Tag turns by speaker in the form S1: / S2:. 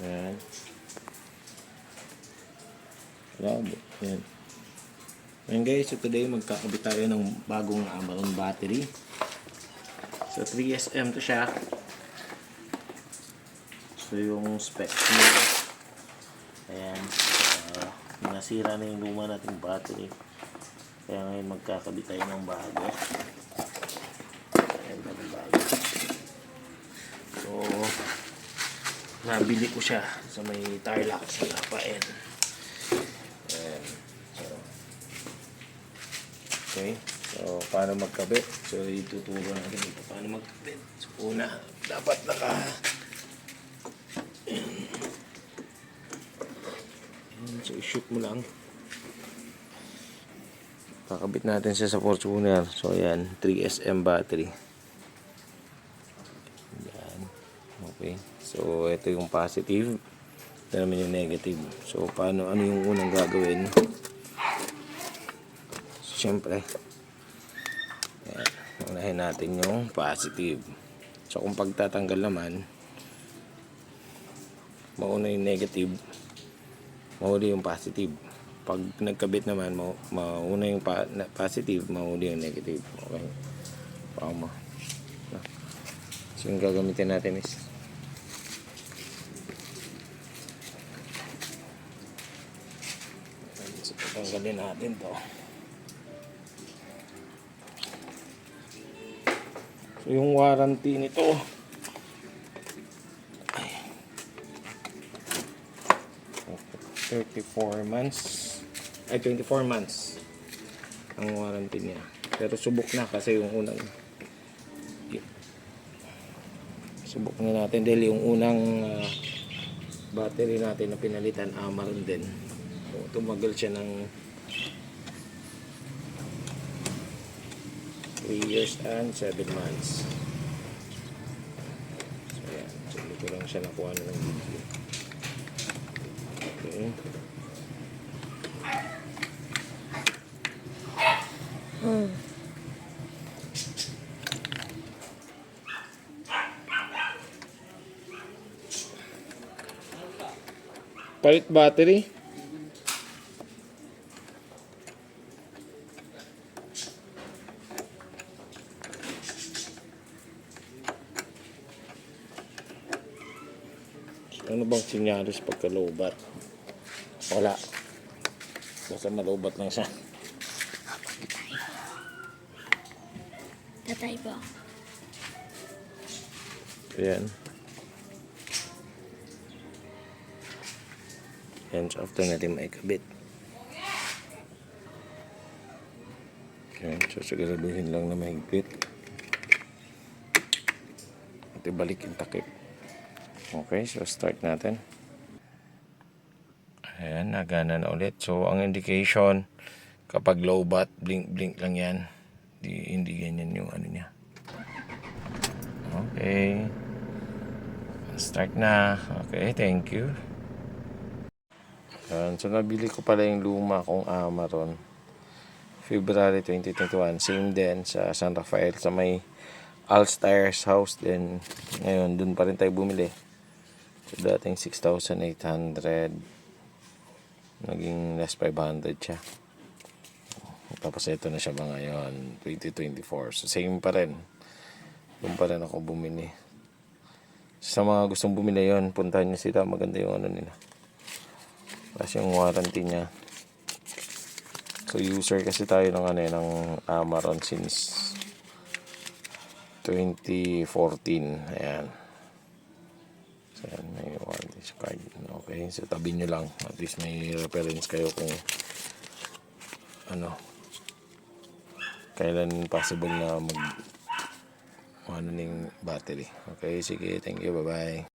S1: Ayan. Grabe. Ayan. Ayan guys, so today magkakabit tayo ng bagong Amaron battery. So 3SM to siya. So yung specs niya. Ayan. Nasira na yung luma nating battery. Kaya ngayon magkakabit tayo ng bago. Ayan, bago. So nabili ko siya sa may Tarlac sa Lapain. Ayan. So, okay. So, paano magkabit? So, ituturo natin ito paano magkabit. So, una, dapat so, i-shoot mo lang. Kakabit natin siya sa Fortuner. So, ayan, 3SM battery. Ayan. Okay. So, ito yung positive. Ito naman yung negative. So, ano yung unang gagawin? So, syempre, ayan, unahin natin yung positive. So, kung pagtatanggal naman, mauna yung negative, mahuli yung positive. Pag nagkabit naman, mauna yung positive, mahuli yung negative. Okay. Pama. So, yung gagamitin natin is so, tanggalin natin to. So, yung warranty nito ay 34 months ay 24 months ang warranty niya. Pero subok na kasi yung unang subok na natin dahil yung unang battery natin na pinalitan Amaron din. So, tumagal siya ng 3 years and 7 months. So yan, so hindi ko lang siya nakuha na ng video. Okay. Palit battery. Ano bang sinyalis pagka lowbat? Wala. Basta malowbat lang siya.
S2: Tatay po.
S1: Ayan. Ayan, so after natin maikabit. Ayan, so siguraduhin lang na mahigpit. At ibalik yung takip. Okay, so start natin. Ayan, nagana na ulit. So, ang indication, kapag low bat, blink lang yan. Hindi ganyan yung ano niya. Okay. Start na. Okay, thank you. Ayan, so nabili ko pala yung luma kong Amaron. February 2021. Same din sa San Rafael, sa may Alstairs house din. Ngayon, dun pa rin tayo bumili. So, dating 6,800. Naging less 500 siya. Tapos ito na siya ba ngayon, 2024. So, same pa rin. Doon pa rin ako bumili. Sa mga gustong bumili yon, puntahan nyo sila. Maganda yung ano nila. Kasi yung warranty niya. So, user kasi tayo ng ng Amaron since 2014. Ayan. So, ayan, may warranty card. Okay, so tabi nyo lang. At least may reference kayo kung kailan possible na ano ng battery. Okay, sige, thank you, bye bye.